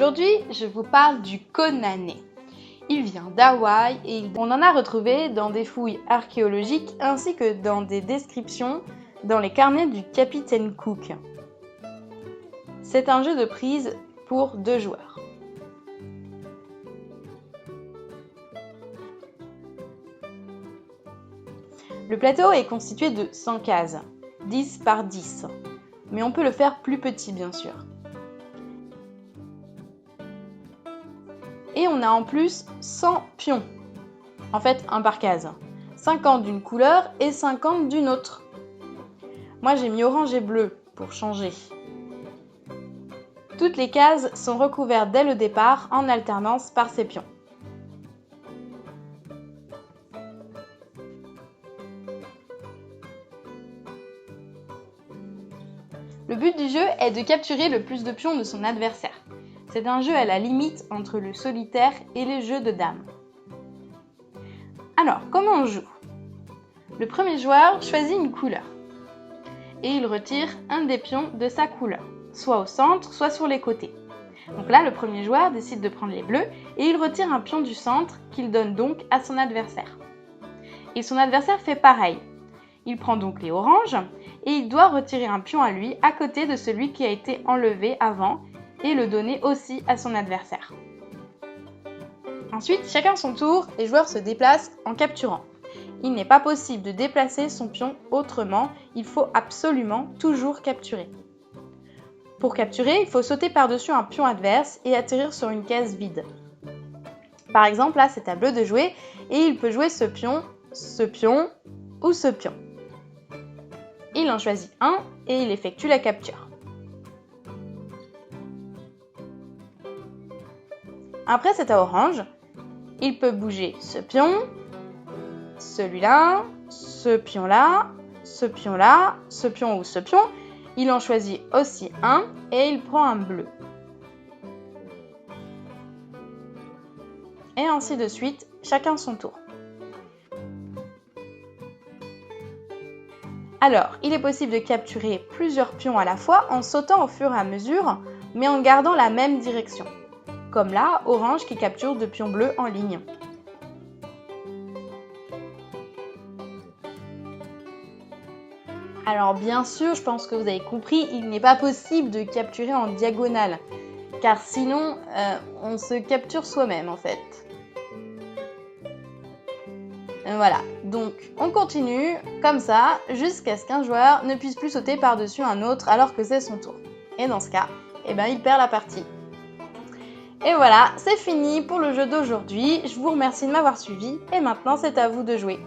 Aujourd'hui, je vous parle du konane. Il vient d'Hawaï et on en a retrouvé dans des fouilles archéologiques ainsi que dans des descriptions dans les carnets du capitaine Cook. C'est un jeu de prise pour 2 joueurs. Le plateau est constitué de 100 cases, 10 par 10, mais on peut le faire plus petit bien sûr. Et on a en plus 100 pions, en fait 1 par case, 50 d'une couleur et 50 d'une autre. Moi j'ai mis orange et bleu pour changer. Toutes les cases sont recouvertes dès le départ en alternance par ces pions. Le but du jeu est de capturer le plus de pions de son adversaire. C'est un jeu à la limite entre le solitaire et les jeux de dames. Alors, comment on joue? Le premier joueur choisit une couleur et il retire un des pions de sa couleur, soit au centre, soit sur les côtés. Donc là, le premier joueur décide de prendre les bleus et il retire un pion du centre qu'il donne donc à son adversaire. Et son adversaire fait pareil. Il prend donc les oranges et il doit retirer un pion à lui à côté de celui qui a été enlevé avant et le donner aussi à son adversaire. Ensuite, chacun son tour, les joueurs se déplacent en capturant. Il n'est pas possible de déplacer son pion autrement, il faut absolument toujours capturer. Pour capturer, il faut sauter par-dessus un pion adverse et atterrir sur une case vide. Par exemple, là c'est à bleu de jouer et il peut jouer ce pion ou ce pion. Il en choisit un et il effectue la capture. Après, c'est à orange. Il peut bouger ce pion, celui-là, ce pion-là, ce pion-là, ce pion ou ce pion. Il en choisit aussi un et il prend un bleu. Et ainsi de suite, chacun son tour. Alors, il est possible de capturer plusieurs pions à la fois en sautant au fur et à mesure, mais en gardant la même direction. Comme là, orange qui capture 2 pions bleus en ligne. Alors bien sûr, je pense que vous avez compris, il n'est pas possible de capturer en diagonale, car sinon on se capture soi-même en fait. Voilà, donc on continue comme ça jusqu'à ce qu'un joueur ne puisse plus sauter par-dessus un autre alors que c'est son tour. Et dans ce cas, il perd la partie. Et voilà, c'est fini pour le jeu d'aujourd'hui. Je vous remercie de m'avoir suivi et maintenant c'est à vous de jouer.